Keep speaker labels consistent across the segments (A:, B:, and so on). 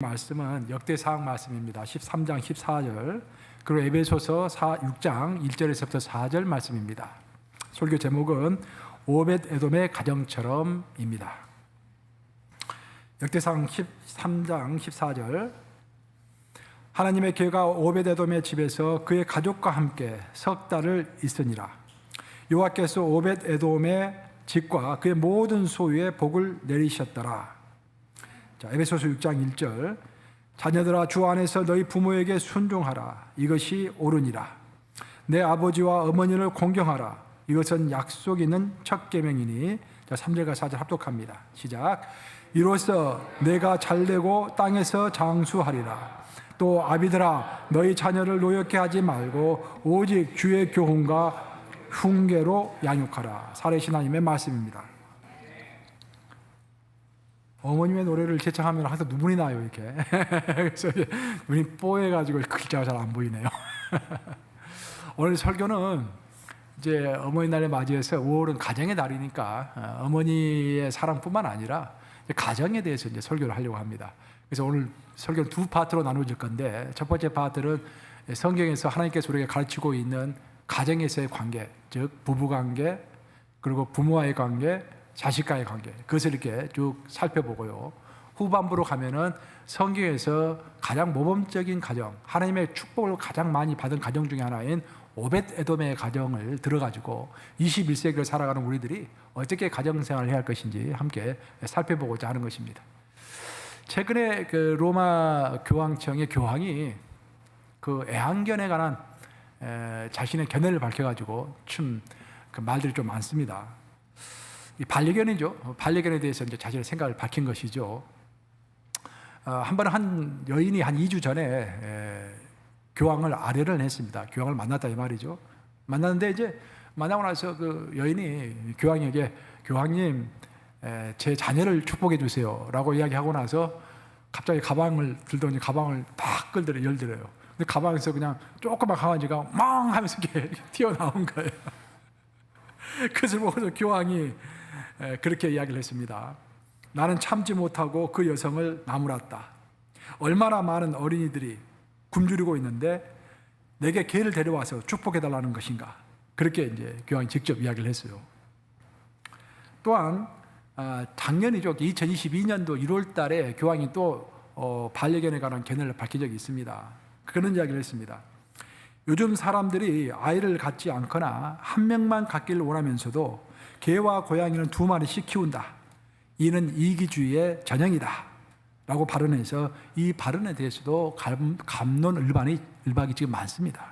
A: 말씀은 역대사항 말씀입니다. 13장 14절 그리고 에베소서 6장 1절에서부터 4절 말씀입니다. 설교 제목은 오벳 에돔의 가정처럼입니다. 역대사항 13장 14절 하나님의 교회가 오벳 에돔의 집에서 그의 가족과 함께 석 달을 있으니라. 여호와께서 오벳 에돔의 집과 그의 모든 소유에 복을 내리셨더라. 자, 에베소서 6장 1절 자녀들아 주 안에서 너희 부모에게 순종하라. 이것이 옳으니라. 내 아버지와 어머니를 공경하라. 이것은 약속 있는 첫 계명이니. 자, 3절과 4절 합독합니다. 시작. 이로써 내가 잘되고 땅에서 장수하리라. 또 아비들아 너희 자녀를 노엽게 하지 말고 오직 주의 교훈과 훈계로 양육하라. 살아계신 하나님의 말씀입니다. 어머님의 노래를 제창하면 항상 눈물이 나요, 이렇게. 그래서 눈이 뽀해가지고 글자가 잘 안 보이네요. 오늘 설교는 이제 어머니날을 맞이해서 5월은 가정의 달이니까 어머니의 사랑뿐만 아니라 가정에 대해서 이제 설교를 하려고 합니다. 그래서 오늘 설교는 두 파트로 나눠질 건데, 첫 번째 파트는 성경에서 하나님께서 우리에게 가르치고 있는 가정에서의 관계, 즉 부부 관계, 그리고 부모와의 관계, 자식과의 관계, 그것을 이렇게 쭉 살펴보고요. 후반부로 가면은 성경에서 가장 모범적인 가정, 하나님의 축복을 가장 많이 받은 가정 중에 하나인 오벳 에돔의 가정을 들어가지고 21세기를 살아가는 우리들이 어떻게 가정생활을 해야 할 것인지 함께 살펴보고자 하는 것입니다. 최근에 그 로마 교황청의 교황이 그 애완견에 관한 자신의 견해를 밝혀가지고 참 그 말들이 좀 많습니다. 이 반려견이죠. 반려견에 대해서 이제 자신의 생각을 밝힌 것이죠. 한 번은 한 여인이 한 2주 전에 교황을 아뢰를 했습니다. 교황을 만났다 이 말이죠. 만났는데 이제 만나고 나서 그 여인이 교황에게 교황님 제 자녀를 축복해 주세요라고 이야기하고 나서 갑자기 가방을 들더니 가방을 딱 열더래요. 근데 가방에서 그냥 조그만 강아지가 멍 하면서 이렇게 튀어나온 거예요. 그것을 보고서 교황이 그렇게 이야기를 했습니다. 나는 참지 못하고 그 여성을 나무랐다. 얼마나 많은 어린이들이 굶주리고 있는데 내게 개를 데려와서 축복해달라는 것인가. 그렇게 이제 교황이 직접 이야기를 했어요. 또한 작년이죠. 2022년도 1월 달에 교황이 또 반려견에 관한 견해를 밝힌 적이 있습니다. 그런 이야기를 했습니다. 요즘 사람들이 아이를 갖지 않거나 한 명만 갖기를 원하면서도 개와 고양이는 2마리씩 키운다. 이는 이기주의의 전형이다. 라고 발언해서 이 발언에 대해서도 갑론을박이 지금 많습니다.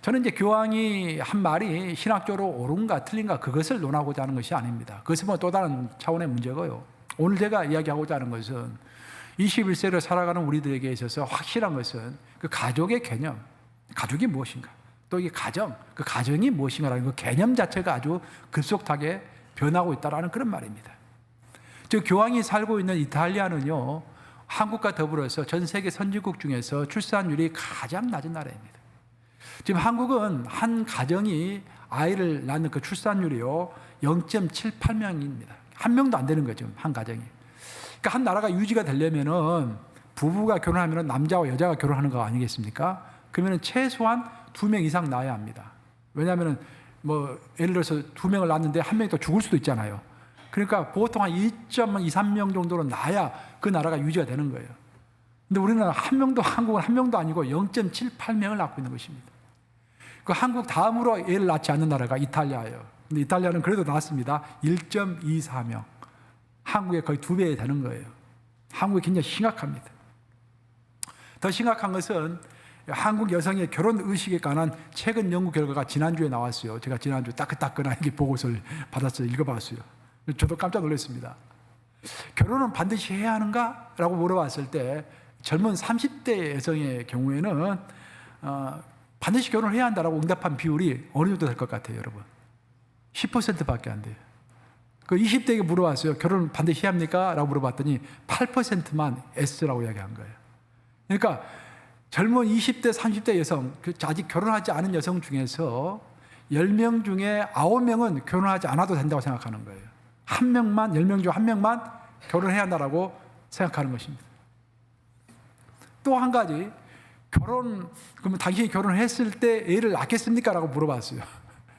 A: 저는 이제 교황이 한 말이 신학적으로 옳은가 틀린가 그것을 논하고자 하는 것이 아닙니다. 그것은 뭐 또 다른 차원의 문제고요. 오늘 제가 이야기하고자 하는 것은 21세기를 살아가는 우리들에게 있어서 확실한 것은 그 가족의 개념, 가족이 무엇인가, 또 이 가정, 그 가정이 무엇인가라는 그 개념 자체가 아주 급속하게 변하고 있다는 그런 말입니다. 즉 교황이 살고 있는 이탈리아는요, 한국과 더불어서 전 세계 선진국 중에서 출산율이 가장 낮은 나라입니다. 지금 한국은 한 가정이 아이를 낳는 그 출산율이요 0.78명입니다. 한 명도 안 되는 거죠, 한 가정이. 그러니까 한 나라가 유지가 되려면은 부부가 결혼하면 남자와 여자가 결혼하는 거 아니겠습니까? 그러면 최소한 2명 이상 낳아야 합니다. 왜냐하면 뭐 예를 들어서 2명을 낳았는데 한 명이 또 죽을 수도 있잖아요. 그러니까 보통 한 2.23명 정도는 낳아야 그 나라가 유지가 되는 거예요. 근데 우리는 한국은 한 명도 아니고 0.78명을 낳고 있는 것입니다. 그 한국 다음으로 애를 낳지 않는 나라가 이탈리아예요. 근데 이탈리아는 그래도 낳았습니다. 1.24명. 한국의 거의 2배 되는 거예요. 한국이 굉장히 심각합니다. 더 심각한 것은 한국 여성의 결혼 의식에 관한 최근 연구 결과가 지난주에 나왔어요. 제가 지난주 따끈따끈한 보고서를 받았어요. 읽어봤어요. 저도 깜짝 놀랐습니다. 결혼은 반드시 해야 하는가? 라고 물어봤을 때 젊은 30대 여성의 경우에는 반드시 결혼을 해야 한다라고 응답한 비율이 어느 정도 될 것 같아요, 여러분? 10%밖에 안 돼요. 그 20대에게 물어봤어요. 결혼 반드시 해야 합니까? 라고 물어봤더니 8%만 S라고 이야기한 거예요. 그러니까 젊은 20대, 30대 여성, 아직 결혼하지 않은 여성 중에서 10명 중에 9명은 결혼하지 않아도 된다고 생각하는 거예요. 한 명만, 10명 중 한 명만 결혼해야 한다고 생각하는 것입니다. 또 한 가지, 그러면 당신이 결혼했을 때 애를 낳겠습니까? 라고 물어봤어요.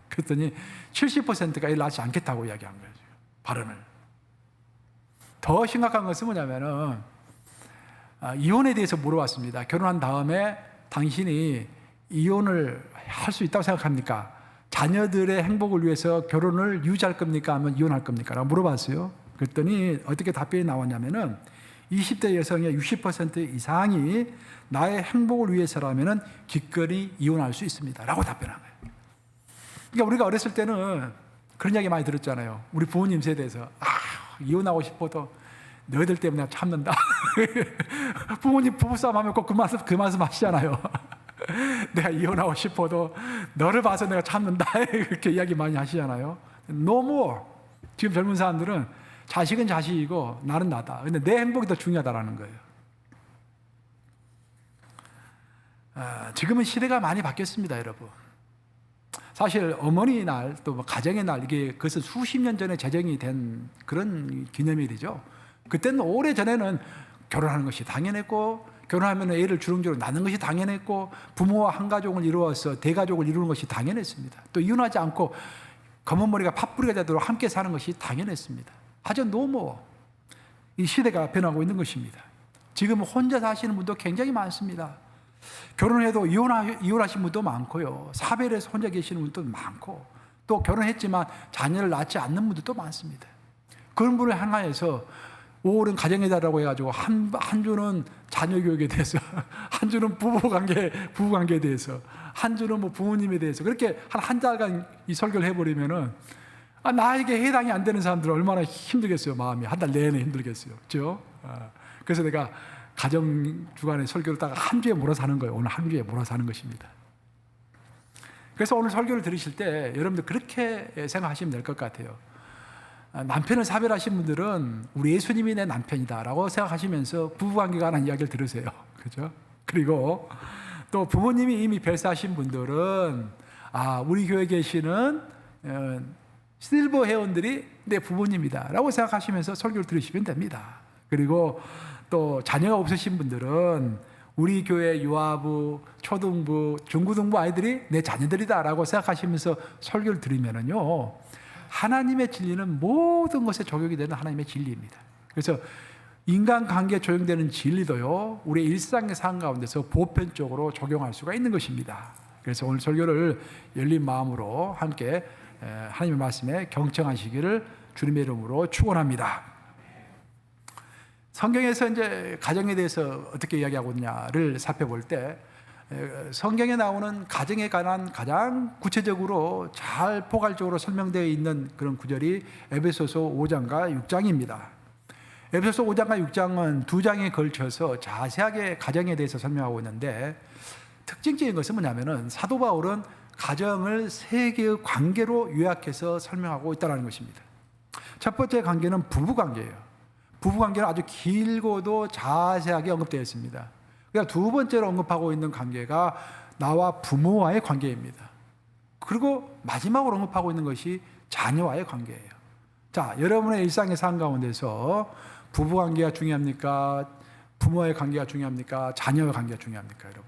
A: 그랬더니 70%가 애를 낳지 않겠다고 이야기한 거예요. 발언을. 더 심각한 것은 뭐냐면은, 이혼에 대해서 물어봤습니다. 결혼한 다음에 당신이 이혼을 할 수 있다고 생각합니까? 자녀들의 행복을 위해서 결혼을 유지할 겁니까? 아니면 이혼할 겁니까? 라고 물어봤어요. 그랬더니 어떻게 답변이 나왔냐면은 20대 여성의 60% 이상이 나의 행복을 위해서라면은 기꺼이 이혼할 수 있습니다. 라고 답변한 거예요. 그러니까 우리가 어렸을 때는 그런 이야기 많이 들었잖아요. 우리 부모님 세대에서 이혼하고 싶어도 너희들 때문에 참는다. 부모님 부부싸움 하면 꼭 그 말씀 하시잖아요. 내가 이혼하고 싶어도 너를 봐서 내가 참는다. 그렇게 이야기 많이 하시잖아요. No more. 지금 젊은 사람들은 자식은 자식이고 나는 나다. 근데 내 행복이 더 중요하다라는 거예요. 지금은 시대가 많이 바뀌었습니다, 여러분. 사실 어머니 날, 또 가정의 날, 그것은 수십 년 전에 제정이 된 그런 기념일이죠. 그때는 오래전에는 결혼하는 것이 당연했고, 결혼하면 애를 주렁주렁 낳는 것이 당연했고, 부모와 한 가족을 이루어서 대가족을 이루는 것이 당연했습니다. 또 이혼하지 않고 검은 머리가 팥뿌리가 되도록 함께 사는 것이 당연했습니다. 하지만 너무 이 시대가 변하고 있는 것입니다. 지금 혼자 사시는 분도 굉장히 많습니다. 결혼해도 이혼하신 분도 많고요. 사별해서 혼자 계시는 분도 많고, 또 결혼했지만 자녀를 낳지 않는 분들도 많습니다. 그런 분을 향하여서 5월은 가정의 달이라고 해가지고 한 주는 자녀 교육에 대해서, 한 주는 부부관계에 대해서, 한 주는 뭐 부모님에 대해서 그렇게 한 달간 이 설교를 해버리면은 나에게 해당이 안 되는 사람들은 얼마나 힘들겠어요. 마음이 한 달 내내 힘들겠어요. 그렇죠? 그래서 내가 가정 주간의 설교를 딱 한 주에 몰아서 하는 거예요. 오늘 한 주에 몰아서 하는 것입니다. 그래서 오늘 설교를 들으실 때 여러분들 그렇게 생각하시면 될 것 같아요. 남편을 사별하신 분들은 우리 예수님이 내 남편이다라고 생각하시면서 부부관계가 하는 이야기를 들으세요. 그죠? 그리고 또 부모님이 이미 별세하신 분들은 우리 교회에 계시는 실버 회원들이 내 부모님이다라고 생각하시면서 설교를 들으시면 됩니다. 그리고 또 자녀가 없으신 분들은 우리 교회 유아부, 초등부, 중고등부 아이들이 내 자녀들이다라고 생각하시면서 설교를 들으면은요, 하나님의 진리는 모든 것에 적용이 되는 하나님의 진리입니다. 그래서 인간관계에 적용되는 진리도요, 우리의 일상의 삶 가운데서 보편적으로 적용할 수가 있는 것입니다. 그래서 오늘 설교를 열린 마음으로 함께 하나님의 말씀에 경청하시기를 주님의 이름으로 축원합니다. 성경에서 이제 가정에 대해서 어떻게 이야기하고 있냐를 살펴볼 때, 성경에 나오는 가정에 관한 가장 구체적으로 잘 포괄적으로 설명되어 있는 그런 구절이 에베소서 5장과 6장입니다. 에베소서 5장과 6장은 두 장에 걸쳐서 자세하게 가정에 대해서 설명하고 있는데, 특징적인 것은 뭐냐면은 사도 바울은 가정을 세 개의 관계로 요약해서 설명하고 있다는 것입니다. 첫 번째 관계는 부부관계예요. 부부관계는 아주 길고도 자세하게 언급되어 있습니다. 그러니까 두 번째로 언급하고 있는 관계가 나와 부모와의 관계입니다. 그리고 마지막으로 언급하고 있는 것이 자녀와의 관계예요. 자, 여러분의 일상의 삶 가운데서 부부관계가 중요합니까? 부모와의 관계가 중요합니까? 자녀와의 관계가 중요합니까, 여러분?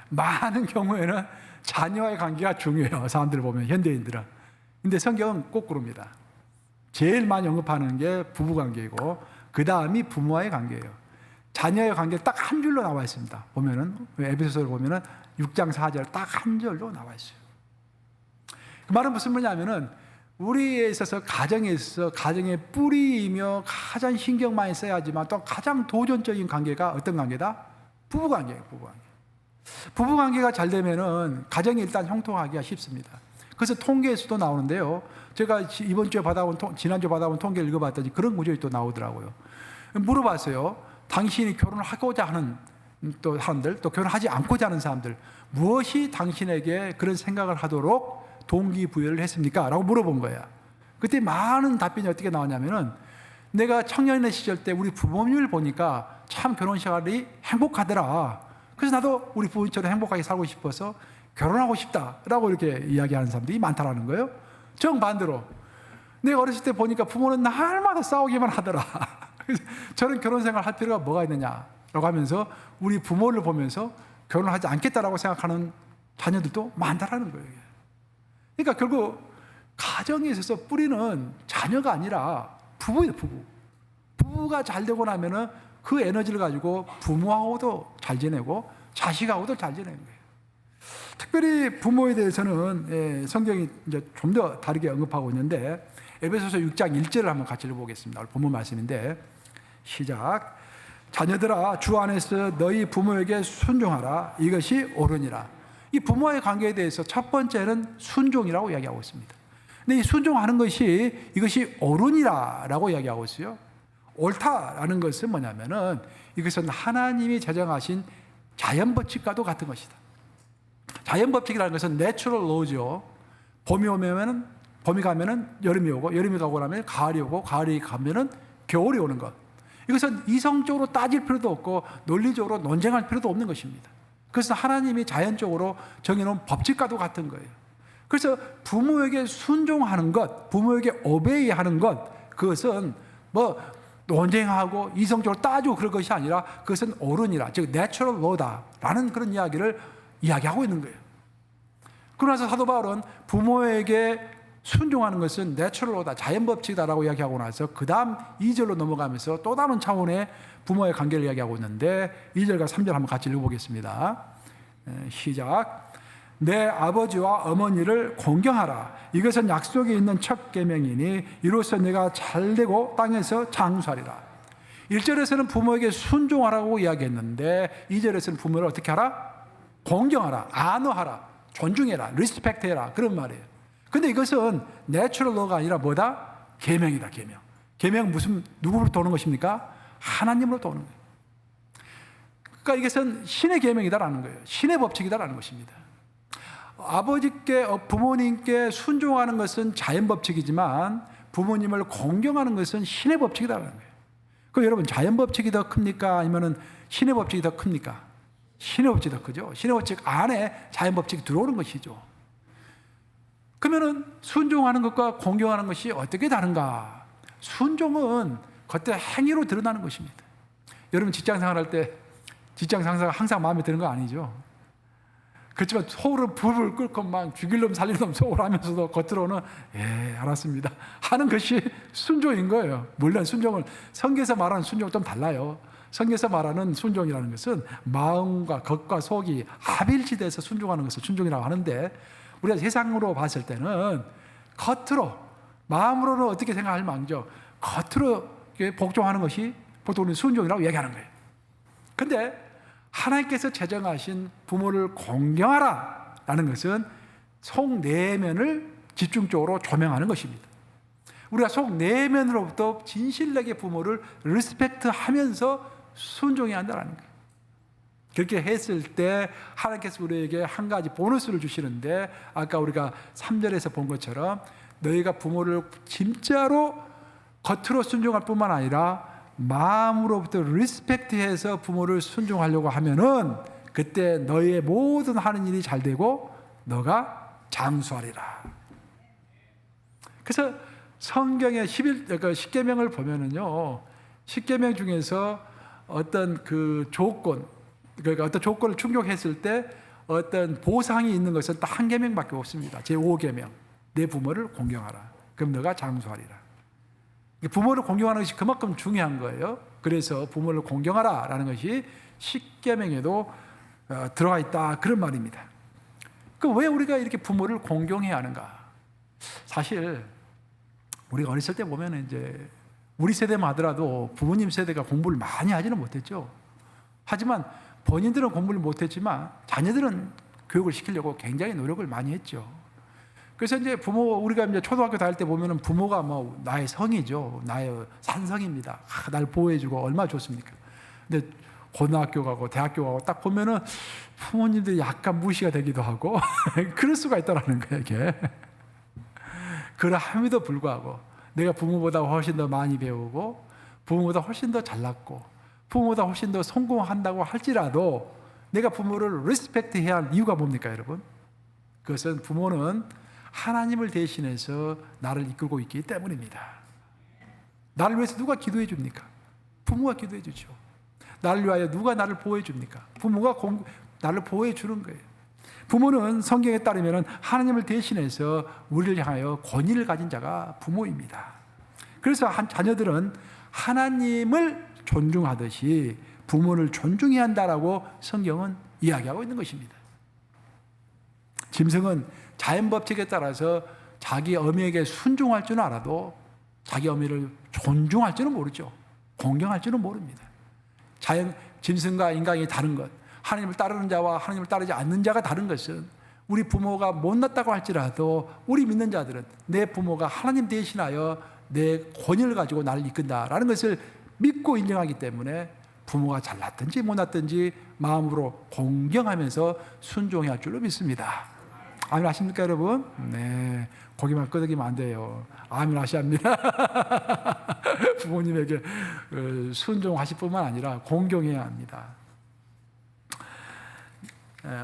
A: 많은 경우에는 자녀와의 관계가 중요해요. 사람들을 보면, 현대인들은. 근데 성경은 거꾸로입니다. 제일 많이 언급하는 게 부부관계이고, 그 다음이 부모와의 관계예요. 자녀의 관계 딱 한 줄로 나와 있습니다. 보면은, 에베소서를 보면은 6장 4절 딱 한 절로 나와 있어요. 그 말은 무슨 말이냐면은, 우리에 있어서 가정에 있어서 가정의 뿌리이며 가장 신경 많이 써야 하지만 또 가장 도전적인 관계가 어떤 관계다? 부부관계예요, 부부관계. 부부관계가 잘 되면은 가정이 일단 형통하기가 쉽습니다. 그래서 통계에서도 나오는데요. 제가 지난주에 받아온 통계를 읽어봤더니 그런 구절이 또 나오더라고요. 물어봤어요. 당신이 결혼을 하고자 하는 또 사람들, 또 결혼하지 않고자 하는 사람들, 무엇이 당신에게 그런 생각을 하도록 동기부여를 했습니까? 라고 물어본 거야. 그때 많은 답변이 어떻게 나왔냐면은, 내가 청년의 시절 때 우리 부모님을 보니까 참 결혼 생활이 행복하더라. 그래서 나도 우리 부모님처럼 행복하게 살고 싶어서 결혼하고 싶다라고 이렇게 이야기하는 사람들이 많다라는 거예요. 정반대로, 내가 어렸을 때 보니까 부모는 날마다 싸우기만 하더라. 저는 결혼 생활 할 필요가 뭐가 있느냐? 하면서 우리 부모를 보면서 결혼하지 않겠다라고 생각하는 자녀들도 많다라는 거예요. 그러니까 결국 가정에 있어서 뿌리는 자녀가 아니라 부부예요, 부부. 부부가 잘 되고 나면은 그 에너지를 가지고 부모하고도 잘 지내고 자식하고도 잘 지내는 거예요. 특별히 부모에 대해서는 성경이 이제 좀 더 다르게 언급하고 있는데 에베소서 6장 1절을 한번 같이 읽어보겠습니다. 본문 말씀인데 시작. 자녀들아 주 안에서 너희 부모에게 순종하라. 이것이 옳으니라. 이 부모와의 관계에 대해서 첫 번째는 순종이라고 이야기하고 있습니다. 근데 이 순종하는 것이 이것이 옳으니라라고 이야기하고 있어요. 옳다라는 것은 뭐냐면은 이것은 하나님이 제정하신 자연 법칙과도 같은 것이다. 자연 법칙이라는 것은 내추럴 로우죠. 봄이 가면은 여름이 오고, 여름이 가고 나면 가을이 오고, 가을이 가면은 겨울이 오는 것. 이것은 이성적으로 따질 필요도 없고 논리적으로 논쟁할 필요도 없는 것입니다. 그래서 하나님이 자연적으로 정해놓은 법칙과도 같은 거예요. 그래서 부모에게 순종하는 것, 부모에게 오베이하는 것, 그것은 뭐 논쟁하고 이성적으로 따지고 그럴 것이 아니라 그것은 옳으니라, 즉 내추럴 로다라는 그런 이야기를 이야기하고 있는 거예요. 그러나서 사도 바울은 부모에게 순종하는 것은 내추럴 로다, 자연법칙이다라고 이야기하고 나서 그 다음 2절로 넘어가면서 또 다른 차원의 부모의 관계를 이야기하고 있는데 2절과 3절 한번 같이 읽어보겠습니다. 시작. 내 아버지와 어머니를 공경하라. 이것은 약속이 있는 첫 계명이니 이로써 내가 잘되고 땅에서 장수하리라. 1절에서는 부모에게 순종하라고 이야기했는데 2절에서는 부모를 어떻게 하라? 공경하라, 안어하라, 존중해라, 리스펙트해라, 그런 말이에요. 근데 이것은 내추럴 로가 아니라 뭐다? 계명이다, 계명. 계명 무슨 누구로부터 오는 것입니까? 하나님으로부터 오는 거예요. 그러니까 이것은 신의 계명이다라는 거예요. 신의 법칙이다라는 것입니다. 아버지께, 부모님께 순종하는 것은 자연 법칙이지만 부모님을 공경하는 것은 신의 법칙이다라는 거예요. 그럼 여러분, 자연 법칙이 더 큽니까? 아니면은 신의 법칙이 더 큽니까? 신의 법칙이 더 크죠. 신의 법칙 안에 자연 법칙이 들어오는 것이죠. 그러면은 순종하는 것과 공경하는 것이 어떻게 다른가? 순종은 겉에 행위로 드러나는 것입니다. 여러분 직장 생활할 때 직장 상사가 항상 마음에 드는 거 아니죠? 그렇지만 속으로 불을 끓고 막 죽일 놈 살릴 놈 속으로 하면서도 겉으로는 예 알았습니다 하는 것이 순종인 거예요. 물론 순종을 성경에서 말하는 순종은 좀 달라요. 성경에서 말하는 순종이라는 것은 마음과 겉과 속이 합일지대해서 순종하는 것을 순종이라고 하는데 우리가 세상으로 봤을 때는 겉으로 마음으로는 어떻게 생각할 망정 겉으로 복종하는 것이 보통 우리는 순종이라고 얘기하는 거예요. 근데 하나님께서 제정하신 부모를 공경하라 라는 것은 속 내면을 집중적으로 조명하는 것입니다. 우리가 속 내면으로부터 진실되게 부모를 리스펙트 하면서 순종해야 한다는 거예요. 그렇게 했을 때 하나님께서 우리에게 한 가지 보너스를 주시는데 아까 우리가 3절에서 본 것처럼 너희가 부모를 진짜로 겉으로 순종할 뿐만 아니라 마음으로부터 리스펙트해서 부모를 순종하려고 하면은 그때 너희의 모든 하는 일이 잘 되고 너가 장수하리라. 그래서 성경의 10계명을 보면은요, 10계명 중에서 어떤 그 조건, 그러니까 어떤 조건을 충족했을 때 어떤 보상이 있는 것은 딱 한 계명밖에 없습니다. 제5계명, 내 부모를 공경하라. 그럼 너가 장수하리라. 부모를 공경하는 것이 그만큼 중요한 거예요. 그래서 부모를 공경하라라는 것이 10계명에도 들어가 있다 그런 말입니다. 그럼 왜 우리가 이렇게 부모를 공경해야 하는가? 사실 우리가 어렸을 때 보면 이제 우리 세대만 하더라도 부모님 세대가 공부를 많이 하지는 못했죠. 하지만 본인들은 공부를 못했지만 자녀들은 교육을 시키려고 굉장히 노력을 많이 했죠. 그래서 이제 우리가 이제 초등학교 다닐 때 보면은 부모가 뭐 나의 성이죠. 나의 산성입니다. 날 보호해주고 얼마나 좋습니까? 근데 고등학교 가고 대학교 가고 딱 보면은 부모님들이 약간 무시가 되기도 하고 그럴 수가 있다라는 거예요, 이게. 그럼에도 불구하고 내가 부모보다 훨씬 더 많이 배우고 부모보다 훨씬 더 잘났고 부모보다 훨씬 더 성공한다고 할지라도 내가 부모를 리스펙트 해야 할 이유가 뭡니까, 여러분? 그것은 부모는 하나님을 대신해서 나를 이끌고 있기 때문입니다. 나를 위해서 누가 기도해 줍니까? 부모가 기도해 주죠. 나를 위하여 누가 나를 보호해 줍니까? 부모가 나를 보호해 주는 거예요. 부모는 성경에 따르면 하나님을 대신해서 우리를 향하여 권위를 가진 자가 부모입니다. 그래서 자녀들은 하나님을 존중하듯이 부모를 존중해야 한다라고 성경은 이야기하고 있는 것입니다. 짐승은 자연 법칙에 따라서 자기 어미에게 순종할 줄은 알아도 자기 어미를 존중할 줄은 모르죠. 공경할 줄은 모릅니다. 짐승과 인간이 다른 것, 하나님을 따르는 자와 하나님을 따르지 않는 자가 다른 것은 우리 부모가 못났다고 할지라도 우리 믿는 자들은 내 부모가 하나님 대신하여 내 권위를 가지고 나를 이끈다라는 것을 믿고 인정하기 때문에 부모가 잘났든지 못났든지 마음으로 공경하면서 순종해야 할 줄로 믿습니다. 아멘 하십니까 여러분? 네, 고기만 끄덕이면 안 돼요. 아멘 하셔야 합니다. 부모님에게 순종하실 뿐만 아니라 공경해야 합니다.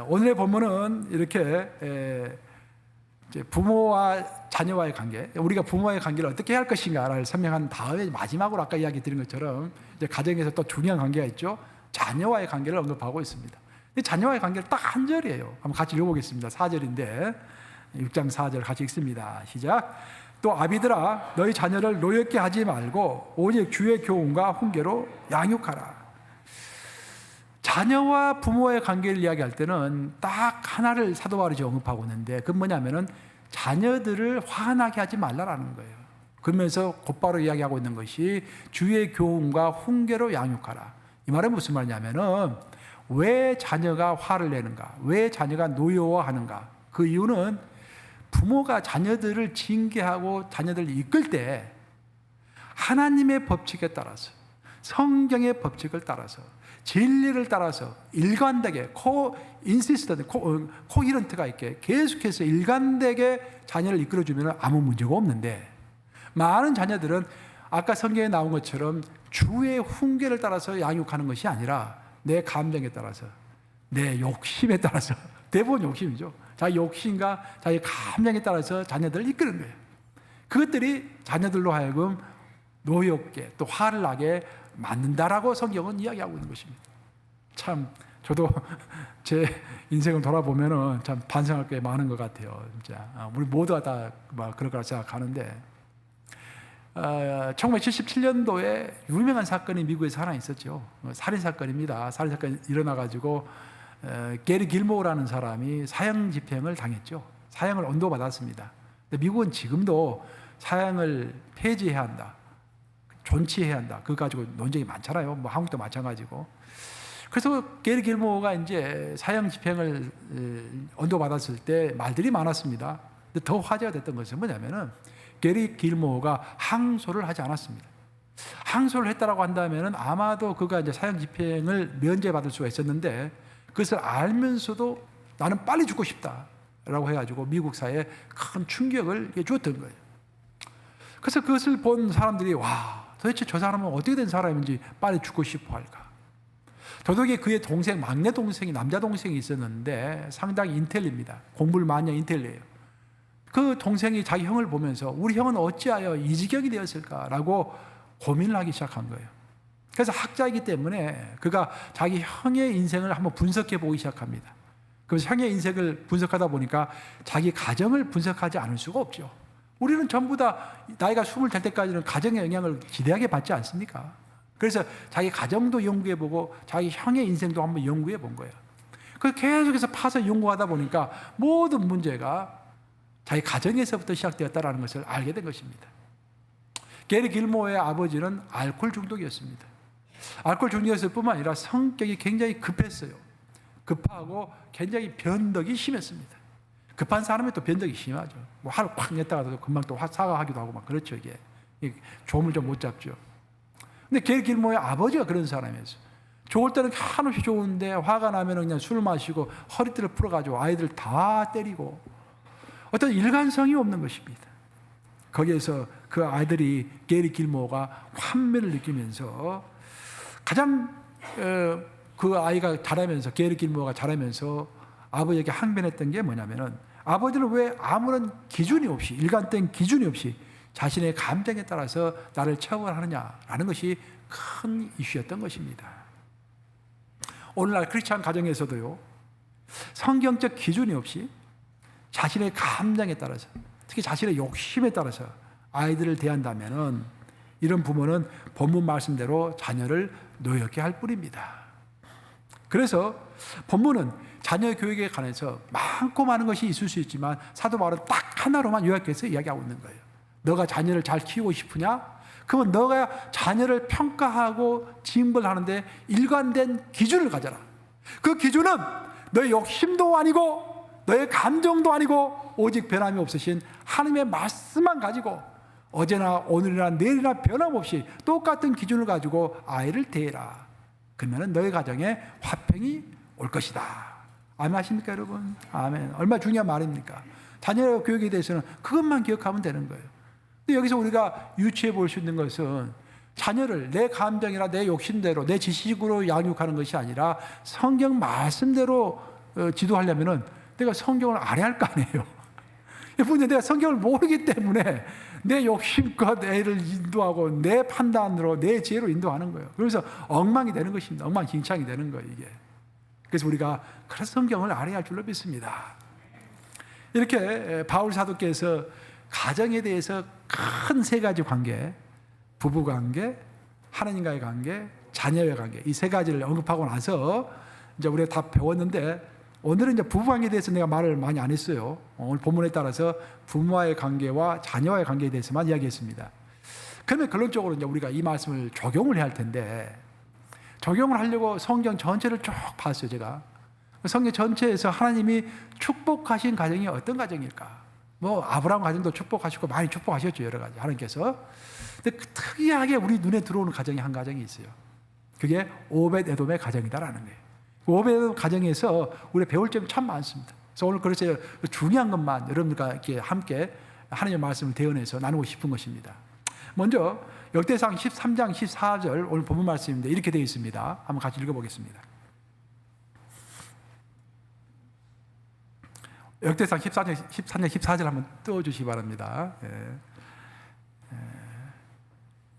A: 오늘의 본문은 이렇게 부모와 자녀와의 관계, 우리가 부모와의 관계를 어떻게 해야 할 것인가를 설명한 다음에 마지막으로 아까 이야기 드린 것처럼 이제 가정에서 또 중요한 관계가 있죠. 자녀와의 관계를 언급하고 있습니다. 자녀와의 관계를 딱 한 절이에요. 한번 같이 읽어보겠습니다. 4절인데 6장 4절 같이 읽습니다. 시작. 또 아비들아 너희 자녀를 노엽게 하지 말고 오직 주의 교훈과 훈계로 양육하라. 자녀와 부모의 관계를 이야기할 때는 딱 하나를 사도 바울이 언급하고 있는데 그건 뭐냐면은 자녀들을 화나게 하지 말라라는 거예요. 그러면서 곧바로 이야기하고 있는 것이 주의 교훈과 훈계로 양육하라. 이 말은 무슨 말이냐면은 왜 자녀가 화를 내는가? 왜 자녀가 노여워하는가? 그 이유는 부모가 자녀들을 징계하고 자녀들을 이끌 때 하나님의 법칙에 따라서 성경의 법칙을 따라서 진리를 따라서 일관되게 코히런트가 있게 계속해서 일관되게 자녀를 이끌어주면 아무 문제가 없는데 많은 자녀들은 아까 성경에 나온 것처럼 주의 훈계를 따라서 양육하는 것이 아니라 내 감정에 따라서 내 욕심에 따라서 대부분 욕심이죠. 자기 욕심과 자기 감정에 따라서 자녀들을 이끄는 거예요. 그것들이 자녀들로 하여금 노엽게 또 화를 나게 만든다라고 성경은 이야기하고 있는 것입니다. 참 저도 제 인생을 돌아보면은 참 반성할 게 많은 것 같아요. 진짜 우리 모두가 다 그럴 거라 생각하는데 1977년도에 유명한 사건이 미국에서 하나 있었죠. 살인 사건입니다. 살인 사건이 일어나가지고 게리 길모어라는 사람이 사형 집행을 당했죠. 사형을 언도받았습니다. 근데 미국은 지금도 사형을 폐지해야 한다, 존치해야 한다. 그거 가지고 논쟁이 많잖아요. 뭐 한국도 마찬가지고. 그래서 게리 길모어가 이제 사형 집행을 언도받았을 때 말들이 많았습니다. 근데 더 화제가 됐던 것은 뭐냐면은 게리 길모어가 항소를 하지 않았습니다. 항소를 했다라고 한다면은 아마도 그가 이제 사형 집행을 면제받을 수가 있었는데 그것을 알면서도 나는 빨리 죽고 싶다라고 해가지고 미국 사회에 큰 충격을 주었던 거예요. 그래서 그것을 본 사람들이 와, 도대체 저 사람은 어떻게 된 사람인지 빨리 죽고 싶어 할까? 더덕에 그의 동생, 막내 동생이 남자 동생이 있었는데 상당히 인텔리입니다. 공부를 많이 한 인텔리예요. 그 동생이 자기 형을 보면서 우리 형은 어찌하여 이 지경이 되었을까라고 고민을 하기 시작한 거예요. 그래서 학자이기 때문에 그가 자기 형의 인생을 한번 분석해 보기 시작합니다. 그래서 형의 인생을 분석하다 보니까 자기 가정을 분석하지 않을 수가 없죠. 우리는 전부 다 나이가 20 될 때까지는 가정의 영향을 기대하게 받지 않습니까? 그래서 자기 가정도 연구해보고 자기 형의 인생도 한번 연구해 본 거예요. 그 계속해서 파서 연구하다 보니까 모든 문제가 자기 가정에서부터 시작되었다는 것을 알게 된 것입니다. 게리 길모어의 아버지는 알코올 중독이었습니다. 알코올 중독이었을 뿐만 아니라 성격이 굉장히 급했어요. 급하고 굉장히 변덕이 심했습니다. 급한 사람이 또 변덕이 심하죠. 뭐 하루 팍 냈다가도 금방 또 사과하기도 하고 막 그렇죠. 이게 조음을 좀 못 잡죠. 근데 게리 길모어의 아버지가 그런 사람이었어요. 좋을 때는 한없이 좋은데 화가 나면 그냥 술 마시고 허리띠를 풀어가지고 아이들 다 때리고 어떤 일관성이 없는 것입니다. 거기에서 그 아이들이 게리 길모어가 환멸을 느끼면서 가장 그 아이가 자라면서 게리 길모어가 자라면서 아버지에게 항변했던 게 뭐냐면은 아버지는 왜 아무런 기준이 없이 일관된 기준이 없이 자신의 감정에 따라서 나를 처벌하느냐라는 것이 큰 이슈였던 것입니다. 오늘날 크리스찬 가정에서도요, 성경적 기준이 없이 자신의 감정에 따라서, 특히 자신의 욕심에 따라서 아이들을 대한다면은 이런 부모는 본문 말씀대로 자녀를 노엽게 할 뿐입니다. 그래서 본문은 자녀 교육에 관해서 많고 많은 것이 있을 수 있지만 사도 바울은 딱 하나로만 요약해서 이야기하고 있는 거예요. 너가 자녀를 잘 키우고 싶으냐? 그러면 너가 자녀를 평가하고 징벌하는데 일관된 기준을 가져라. 그 기준은 너의 욕심도 아니고 너의 감정도 아니고 오직 변함이 없으신 하나님의 말씀만 가지고 어제나 오늘이나 내일이나 변함없이 똑같은 기준을 가지고 아이를 대해라. 그러면 너희 가정에 화평이 올 것이다. 아멘 하십니까 여러분? 아멘. 얼마나 중요한 말입니까? 자녀 교육에 대해서는 그것만 기억하면 되는 거예요. 근데 여기서 우리가 유추해 볼 수 있는 것은 자녀를 내 감정이나 내 욕심대로 내 지식으로 양육하는 것이 아니라 성경 말씀대로 지도하려면은 내가 성경을 알아야 할 거 아니에요. 문제 내가 성경을 모르기 때문에 내 욕심껏 애를 인도하고 내 판단으로 내 지혜로 인도하는 거예요. 그래서 엉망이 되는 것입니다. 엉망진창이 되는 거예요, 이게. 그래서 우리가 그래서 성경을 알아야 할 줄로 믿습니다. 이렇게 바울 사도께서 가정에 대해서 큰 세 가지 관계, 부부 관계, 하나님과의 관계, 자녀의 관계, 이 세 가지를 언급하고 나서 이제 우리가 다 배웠는데 오늘은 이제 부부 관계에 대해서 내가 말을 많이 안 했어요. 오늘 본문에 따라서 부모와의 관계와 자녀와의 관계에 대해서만 이야기했습니다. 그러면 결론적으로 이제 우리가 이 말씀을 적용을 해야 할 텐데 적용을 하려고 성경 전체를 쭉 봤어요, 제가. 성경 전체에서 하나님이 축복하신 가정이 어떤 가정일까? 뭐 아브라함 가정도 축복하시고 많이 축복하셨죠, 여러 가지 하나님께서. 근데 특이하게 우리 눈에 들어오는 가정이 한 가정이 있어요. 그게 오벳 에돔의 가정이다라는 거예요. 오벳 에돔 가정에서 우리 배울 점이 참 많습니다. 그래서 오늘 그래서 중요한 것만 여러분들과 이렇게 함께 하나님의 말씀을 대언해서 나누고 싶은 것입니다. 먼저 역대상 13장 14절 오늘 본문 말씀인데 이렇게 되어 있습니다. 한번 같이 읽어보겠습니다. 역대상 13장 14절 한번 띄워주시기 바랍니다.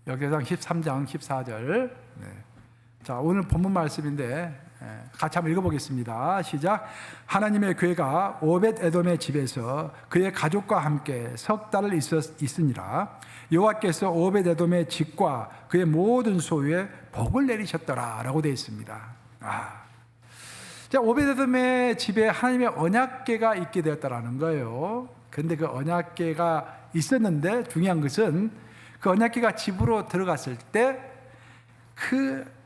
A: 역대상 13장 14절. 자, 오늘 본문 말씀인데 같이 한번 읽어보겠습니다. 시작. 하나님의 괴가 오벳 에돔의 집에서 그의 가족과 함께 석 달을 있으니라. 여호와께서 오벳 에돔의 집과 그의 모든 소유에 복을 내리셨더라 라고 되어 있습니다. 자, 오벳 에돔의 집에 하나님의 언약궤가 있게 되었다라는 거예요. 그런데 그 언약궤가 있었는데 중요한 것은 그 언약궤가 집으로 들어갔을 때 그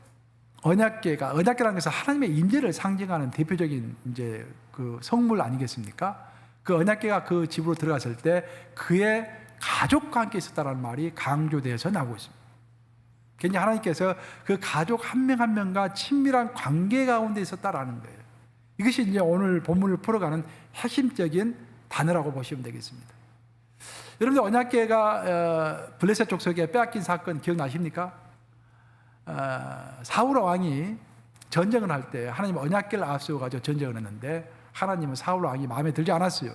A: 언약궤라는 것은 하나님의 임재를 상징하는 대표적인 이제 그 성물 아니겠습니까? 그 언약궤가 그 집으로 들어갔을 때 그의 가족과 함께 있었다는 말이 강조되어서 나오고 있습니다. 그러니까 하나님께서 그 가족 한 명 한 명과 친밀한 관계 가운데 있었다라는 거예요. 이것이 이제 오늘 본문을 풀어가는 핵심적인 단어라고 보시면 되겠습니다. 여러분들 언약궤가 블레셋 족속에 빼앗긴 사건 기억나십니까? 사울 왕이 전쟁을 할 때 하나님 언약궤를 앞세워가지고 전쟁을 했는데 하나님은 사울 왕이 마음에 들지 않았어요.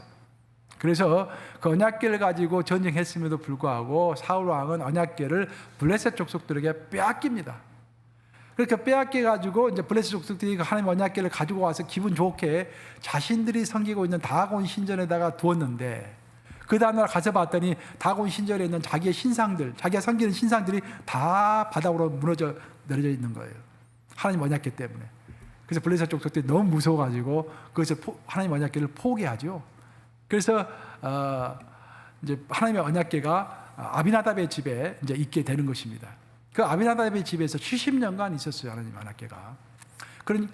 A: 그래서 그 언약궤를 가지고 전쟁했음에도 불구하고 사울 왕은 언약궤를 블레셋 족속들에게 빼앗깁니다. 그렇게 빼앗겨가지고 이제 블레셋 족속들이 하나님 언약궤를 가지고 와서 기분 좋게 자신들이 섬기고 있는 다곤 신전에다가 두었는데 그 다음날 가서 봤더니 다곤 신전에 있는 자기의 신상들, 자기가 섬기는 신상들이 다 바닥으로 무너져 내려져 있는 거예요. 하나님 언약궤 때문에. 그래서 블레셋 족속들이 너무 무서워가지고 그것을 하나님 언약궤를 포기하죠. 그래서 이제 하나님의 언약궤가 아비나답의 집에 이제 있게 되는 것입니다. 그 아비나답의 집에서 70년간 있었어요, 하나님 언약궤가.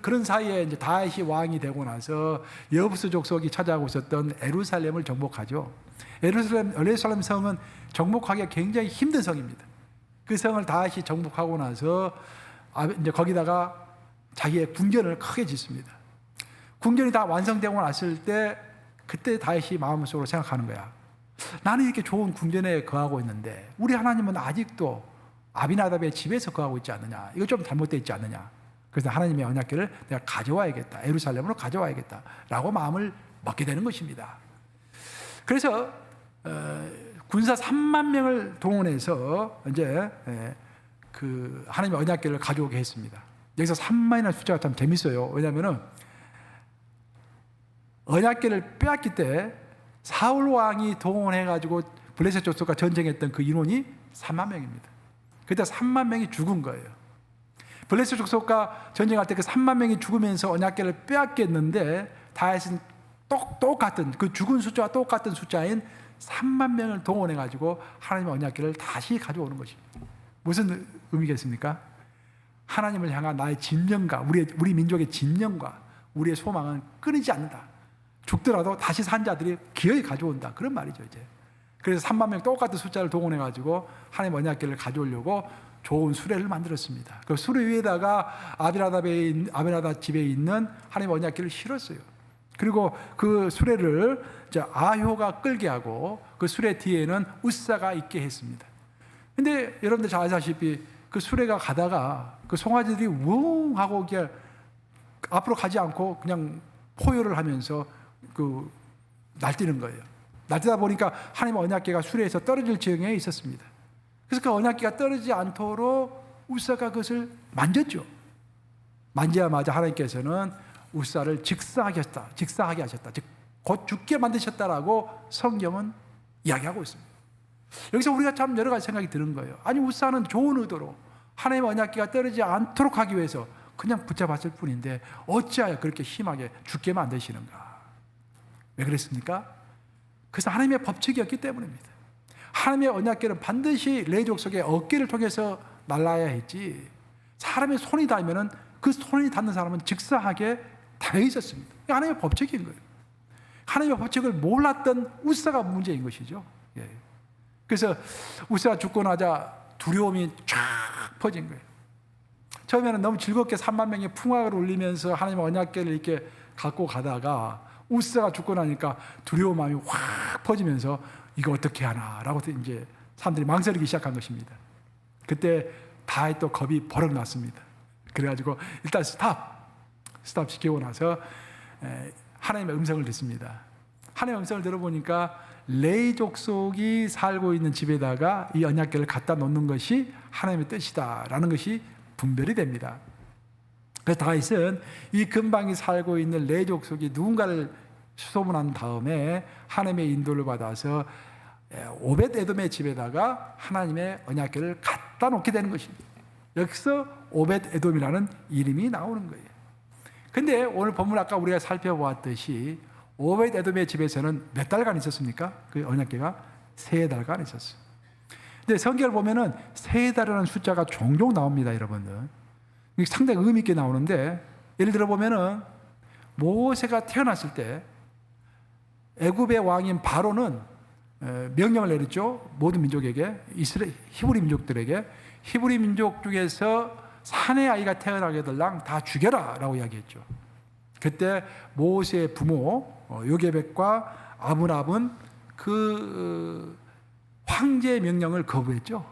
A: 그런 사이에 이제 다윗이 왕이 되고 나서 여부스 족속이 차지하고 있었던 예루살렘을 정복하죠. 예루살렘 성은 정복하기가 굉장히 힘든 성입니다. 그 성을 다윗이 정복하고 나서 이제 거기다가 자기의 궁전을 크게 짓습니다. 궁전이 다 완성되고 났을 때 그때 다윗이 마음속으로 생각하는 거야. 나는 이렇게 좋은 궁전에 거하고 있는데 우리 하나님은 아직도 아비나답의 집에서 거하고 있지 않느냐. 이거 좀 잘못되어 있지 않느냐. 그래서 하나님의 언약궤를 내가 가져와야겠다. 예루살렘으로 가져와야겠다. 라고 마음을 먹게 되는 것입니다. 그래서 군사 3만 명을 동원해서 이제 그 하나님의 언약궤를 가져오게 했습니다. 여기서 3만이라는 숫자가 참 재밌어요. 왜냐하면 언약궤를 빼앗길 때 사울 왕이 동원해가지고 블레셋 족속과 전쟁했던 그 인원이 3만 명입니다. 그때 3만 명이 죽은 거예요. 블레셋 족속과 전쟁할 때 그 3만 명이 죽으면서 언약궤를 빼앗겼는데 다윗은 똑같은 그 죽은 숫자와 똑같은 숫자인 3만 명을 동원해가지고 하나님의 언약궤를 다시 가져오는 것입니다. 무슨 의미겠습니까? 하나님을 향한 나의 진정과 우리 민족의 진정과 우리의 소망은 끊이지 않는다. 죽더라도 다시 산 자들이 기어이 가져온다. 그런 말이죠, 이제. 그래서 3만 명 똑같은 숫자를 동원해가지고 하나님 언약궤를 가져오려고 좋은 수레를 만들었습니다. 그 수레 위에다가 아비나답 집에 있는 하나님 언약궤를 실었어요. 그리고 그 수레를 아효가 끌게 하고 그 수레 뒤에는 우사가 있게 했습니다. 근데 여러분들 잘 아시다시피 그 수레가 가다가 그 송아지들이 웅 하고 그냥 앞으로 가지 않고 그냥 포효를 하면서 그 날뛰는 거예요. 날뛰다 보니까 하나님의 언약궤가 수레에서 떨어질 지경에 있었습니다. 그래서 그 언약궤가 떨어지지 않도록 우사가 그것을 만졌죠. 만지자마자 하나님께서는 우사를 직사하게 하셨다. 즉 곧 죽게 만드셨다라고 성경은 이야기하고 있습니다. 여기서 우리가 참 여러 가지 생각이 드는 거예요. 아니, 우사는 좋은 의도로 하나님의 언약궤가 떨어지지 않도록 하기 위해서 그냥 붙잡았을 뿐인데 어찌하여 그렇게 심하게 죽게 만드시는가? 왜 그랬습니까? 그래서 하나님의 법칙이었기 때문입니다. 하나님의 언약궤는 반드시 레위 족속의 어깨를 통해서 날라야 했지, 사람의 손이 닿으면 그 손이 닿는 사람은 직사하게 당해 있었습니다. 하나님의 법칙인 거예요. 하나님의 법칙을 몰랐던 우사가 문제인 것이죠. 예. 그래서 우사가 죽고 나자 두려움이 쫙 퍼진 거예요. 처음에는 너무 즐겁게 3만 명이 풍악을 울리면서 하나님의 언약궤를 이렇게 갖고 가다가 우사가 죽고 나니까 두려운 마음이 확 퍼지면서 이거 어떻게 하나라고 이제 사람들이 망설이기 시작한 것입니다. 그때 다윗 또 겁이 버럭 났습니다. 그래가지고 일단 스탑 시키고 나서 하나님의 음성을 듣습니다. 하나님의 음성을 들어보니까 레위 족속이 살고 있는 집에다가 이 언약궤를 갖다 놓는 것이 하나님의 뜻이다라는 것이 분별이 됩니다. 그래서 다윗은 이 근방이 살고 있는 레위 족속이 누군가를 소문한 다음에 하나님의 인도를 받아서 오벳 에돔의 집에다가 하나님의 언약궤를 갖다 놓게 되는 것입니다. 여기서 오벳 에돔이라는 이름이 나오는 거예요. 근데 오늘 본문 아까 우리가 살펴보았듯이 오벳 에돔의 집에서는 몇 달간 있었습니까? 그 언약궤가 3달간 있었어요. 근데 성경을 보면은 3달이라는 숫자가 종종 나옵니다, 여러분들. 이게 상당히 의미 있게 나오는데, 예를 들어 보면은 모세가 태어났을 때 애굽의 왕인 바로는 명령을 내렸죠. 모든 민족에게, 히브리 민족들에게, 히브리 민족 중에서 사내 아이가 태어나게 될랑 다 죽여라 라고 이야기했죠. 그때 모세의 부모 요게벳과 아므랍은 그 황제의 명령을 거부했죠.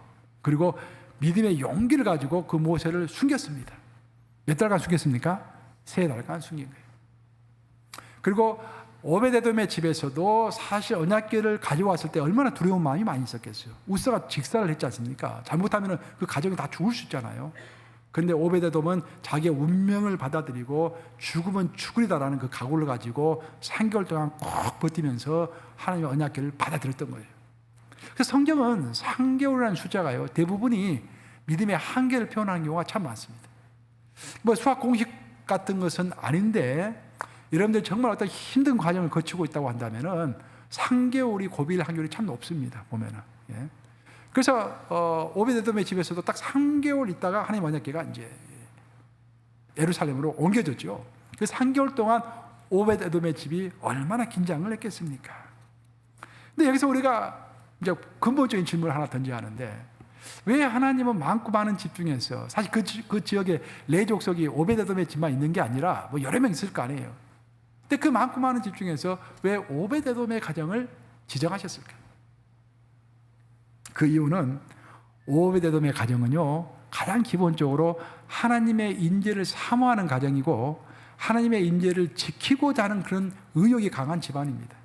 A: 그리고 믿음의 용기를 가지고 그 모세를 숨겼습니다. 몇 달간 숨겼습니까? 3달간 숨긴 거예요. 그리고 오벳에돔의 집에서도 사실 언약궤를 가져왔을 때 얼마나 두려운 마음이 많이 있었겠어요. 우사가 직사를 했지 않습니까? 잘못하면 그 가정이 다 죽을 수 있잖아요. 그런데 오벳에돔은 자기의 운명을 받아들이고 죽으면 죽으리다라는 그 각오를 가지고 3개월 동안 꼭 버티면서 하나님의 언약궤를 받아들였던 거예요. 그래서 성경은 3개월이라는 숫자가요, 대부분이 믿음의 한계를 표현하는 경우가 참 많습니다. 뭐 수학 공식 같은 것은 아닌데, 여러분들 정말 어떤 힘든 과정을 거치고 있다고 한다면은 3개월이 고비일 확률이 참 높습니다, 보면은. 예. 그래서 오벳에돔의 집에서도 딱 3개월 있다가 하나님 언약궤가 이제 예루살렘으로 옮겨졌죠. 그 3개월 동안 오벳에돔의 집이 얼마나 긴장을 했겠습니까? 근데 여기서 우리가 이제 근본적인 질문을 하나 던져야 하는데, 왜 하나님은 많고 많은 집 중에서, 사실 그 지역에 레위 족속이 오벳에돔의 집만 있는 게 아니라 뭐 여러 명 있을 거 아니에요. 근데 그 많고 많은 집 중에서 왜 오벳에돔의 가정을 지정하셨을까? 그 이유는 오벳에돔의 가정은요, 가장 기본적으로 하나님의 인재를 사모하는 가정이고 하나님의 인재를 지키고자 하는 그런 의욕이 강한 집안입니다.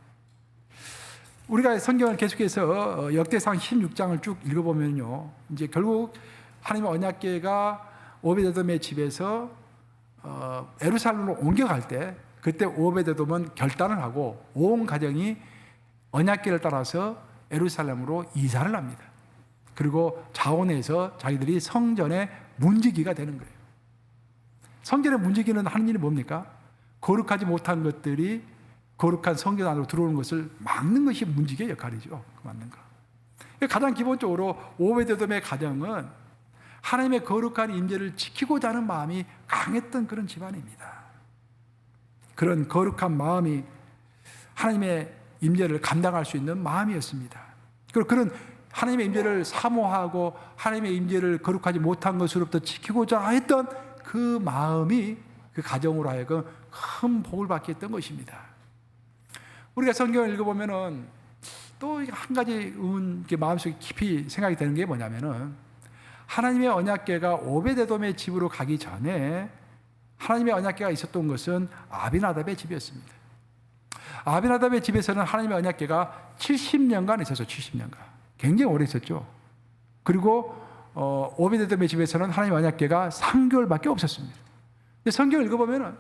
A: 우리가 성경을 계속해서 역대상 16장을 쭉 읽어보면요, 이제 결국 하나님의 언약궤가 오베데돔의 집에서 예루살렘으로 옮겨갈 때, 그때 오베데돔은 결단을 하고 온 가정이 언약궤를 따라서 예루살렘으로 이사를 합니다. 그리고 자원해서 자기들이 성전의 문지기가 되는 거예요. 성전의 문지기는 하는 일이 뭡니까? 거룩하지 못한 것들이 거룩한 성전 안으로 들어오는 것을 막는 것이 문지기의 역할이죠. 막는 거. 가장 기본적으로 오베데돔의 가정은 하나님의 거룩한 임재를 지키고자 하는 마음이 강했던 그런 집안입니다. 그런 거룩한 마음이 하나님의 임재를 감당할 수 있는 마음이었습니다. 그리고 그런 하나님의 임재를 사모하고 하나님의 임재를 거룩하지 못한 것으로부터 지키고자 했던 그 마음이 그 가정으로 하여금 큰 복을 받게 했던 것입니다. 우리가 성경을 읽어보면은 또 한 가지 마음속에 깊이 생각이 되는 게 뭐냐면은, 하나님의 언약궤가 오베데돔의 집으로 가기 전에 하나님의 언약궤가 있었던 것은 아비나답의 집이었습니다. 아비나답의 집에서는 하나님의 언약궤가 70년간 있었어요. 70년간. 굉장히 오래 있었죠. 그리고 오베데돔의 집에서는 하나님의 언약궤가 3개월밖에 없었습니다. 근데 성경을 읽어보면은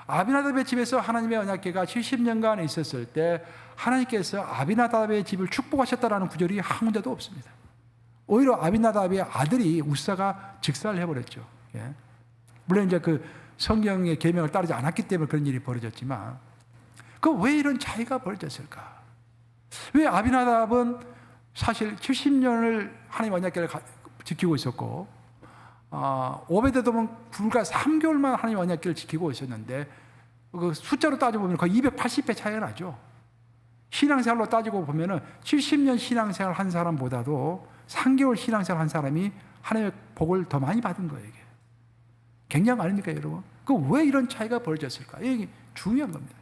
A: 아비나답의 집에서 하나님의 언약궤가 70년간 있었을 때 하나님께서 아비나답의 집을 축복하셨다라는 구절이 한 군데도 없습니다. 오히려 아비나답의 아들이 우사가 직사를 해버렸죠. 예. 물론 이제 그 성경의 계명을 따르지 않았기 때문에 그런 일이 벌어졌지만, 그 왜 이런 차이가 벌어졌을까? 왜 아비나답은 사실 70년을 하나님 언약궤를 지키고 있었고, 오베데돔은 불과 3개월만 하나님 언약궤를 지키고 있었는데, 그 숫자로 따져보면 거의 280배 차이가 나죠. 신앙생활로 따지고 보면은 70년 신앙생활 한 사람보다도 3개월 신앙생활 한 사람이 하나님의 복을 더 많이 받은 거예요. 이게 굉장한 거 아닙니까, 여러분? 그 왜 이런 차이가 벌어졌을까? 이게 중요한 겁니다.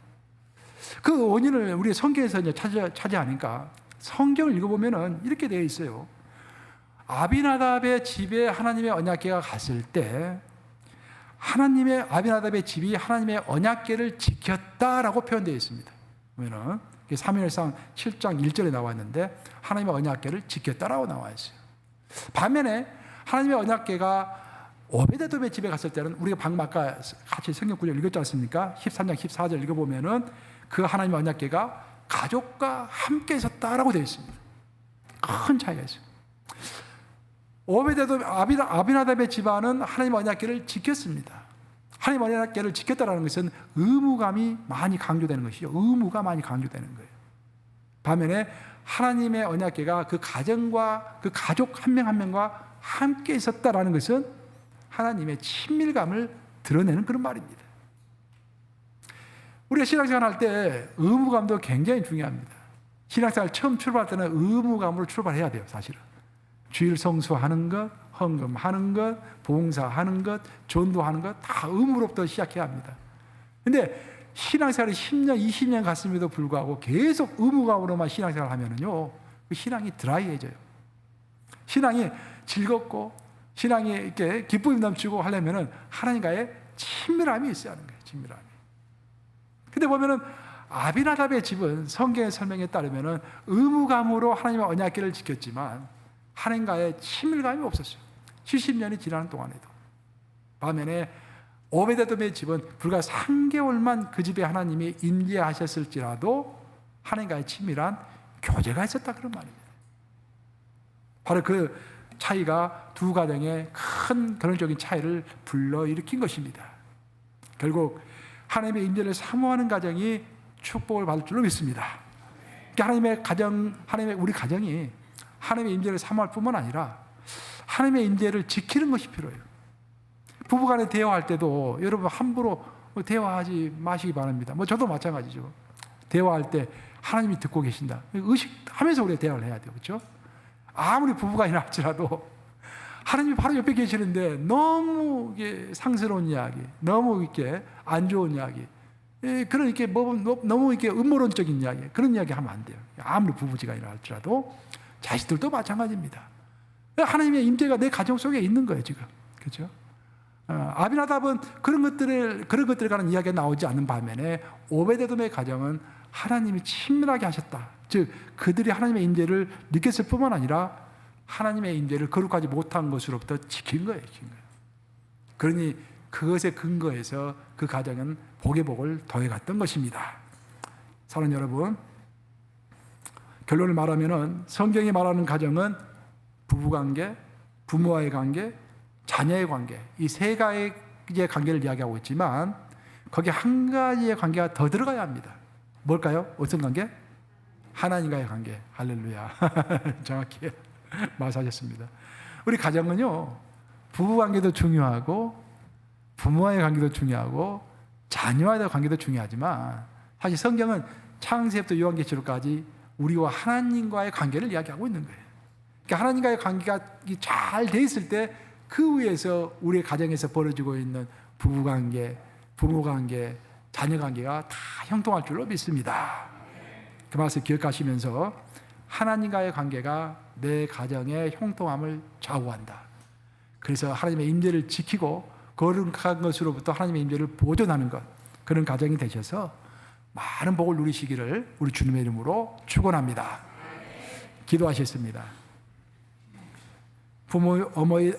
A: 그 원인을 우리 성경에서 이제 차지하니까 성경을 읽어보면은 이렇게 되어 있어요. 아비나답의 집에 하나님의 언약궤가 갔을 때 하나님의 아비나답의 집이 하나님의 언약궤를 지켰다라고 표현되어 있습니다. 그러면은 사무엘상 7장 1절에 나왔는데 하나님의 언약궤를 지켰다라고 나와 있어요. 반면에 하나님의 언약궤가 오베데돔의 집에 갔을 때는 우리가 방금 아까 같이 성경 구절 읽었지 않습니까? 13장 14절 읽어보면은 그 하나님의 언약궤가 가족과 함께 있었다라고 되어 있습니다. 큰 차이가 있어요. 오베데돔 아비나답의 집안은 하나님의 언약궤를 지켰습니다. 하나님의 언약궤를 지켰다라는 것은 의무감이 많이 강조되는 것이죠. 의무가 많이 강조되는 거예요. 반면에 하나님의 언약궤가 그 가정과 그 가족 한 명 한 명과 함께 있었다라는 것은 하나님의 친밀감을 드러내는 그런 말입니다. 우리가 신앙생활 할 때 의무감도 굉장히 중요합니다. 신앙생활 처음 출발할 때는 의무감으로 출발해야 돼요, 사실은. 주일 성수하는 것, 헌금하는 것, 봉사하는 것, 전도하는 것 다 의무로부터 시작해야 합니다. 그런데 신앙생활이 10년, 20년 갔음에도 불구하고 계속 의무감으로만 신앙생활을 하면은요, 그 신앙이 드라이해져요. 신앙이 즐겁고 신앙이 이렇게 기쁨이 넘치고 하려면은 하나님과의 친밀함이 있어야 하는 거예요. 친밀함이. 근데 보면은 아비나답의 집은 성경의 설명에 따르면은 의무감으로 하나님의 언약궤를 지켰지만 하나님과의 친밀감이 없었어요. 70년이 지나는 동안에도. 반면에 오베데돔의 집은 불과 3개월만 그 집에 하나님이 임재하셨을지라도 하나님과의 친밀한 교제가 있었다, 그런 말입니다. 바로 그 차이가 두 가정의 큰 결론적인 차이를 불러일으킨 것입니다. 결국 하나님의 임재를 사모하는 가정이 축복을 받을 줄로 믿습니다. 그러니까 하나님의 가정, 우리 가정이 하나님의 임재를 사모할 뿐만 아니라 하나님의 임재를 지키는 것이 필요해요. 부부간에 대화할 때도 여러분 함부로 대화하지 마시기 바랍니다. 저도 마찬가지죠. 대화할 때 하나님이 듣고 계신다, 의식하면서 우리가 대화를 해야 돼요. 그렇죠? 아무리 부부간이라 할지라도 하나님이 바로 옆에 계시는데 너무 이게 상스러운 이야기, 너무 이렇게 안 좋은 이야기, 그런 이렇게 너무 이렇게 음모론적인 이야기, 그런 이야기 하면 안 돼요. 아무리 부부지간이라 할지라도 자식들도 마찬가지입니다. 하나님의 임재가 내 가정 속에 있는 거예요, 지금. 그렇죠? 아비나답은 그런 것들에 관한 이야기가 나오지 않는 반면에 오베데돔의 가정은 하나님이 친밀하게 하셨다. 즉 그들이 하나님의 임재를 느꼈을 뿐만 아니라 하나님의 임재를 거룩하지 못한 것으로부터 지킨 거예요. 지킨 거예요. 그러니 그것에 근거해서 그 가정은 복의 복을 더해갔던 것입니다. 사랑하는 여러분, 결론을 말하면은 성경이 말하는 가정은 부부관계, 부모와의 관계, 자녀의 관계, 이 세 가지의 관계를 이야기하고 있지만 거기에 한 가지의 관계가 더 들어가야 합니다. 뭘까요? 어떤 관계? 하나님과의 관계. 할렐루야. 정확히 말씀하셨습니다. 우리 가정은요, 부부관계도 중요하고 부모와의 관계도 중요하고 자녀와의 관계도 중요하지만 사실 성경은 창세부터 요한계시록까지 우리와 하나님과의 관계를 이야기하고 있는 거예요. 그러니까 하나님과의 관계가 잘 돼 있을 때 그 위에서 우리의 가정에서 벌어지고 있는 부부관계, 부모관계, 자녀관계가 다 형통할 줄로 믿습니다. 그 말씀 기억하시면서 하나님과의 관계가 내 가정의 형통함을 좌우한다. 그래서 하나님의 임재를 지키고 거룩한 것으로부터 하나님의 임재를 보존하는 것, 그런 가정이 되셔서 많은 복을 누리시기를 우리 주님의 이름으로 축원합니다. 기도하셨습니다. 부모, 어머니,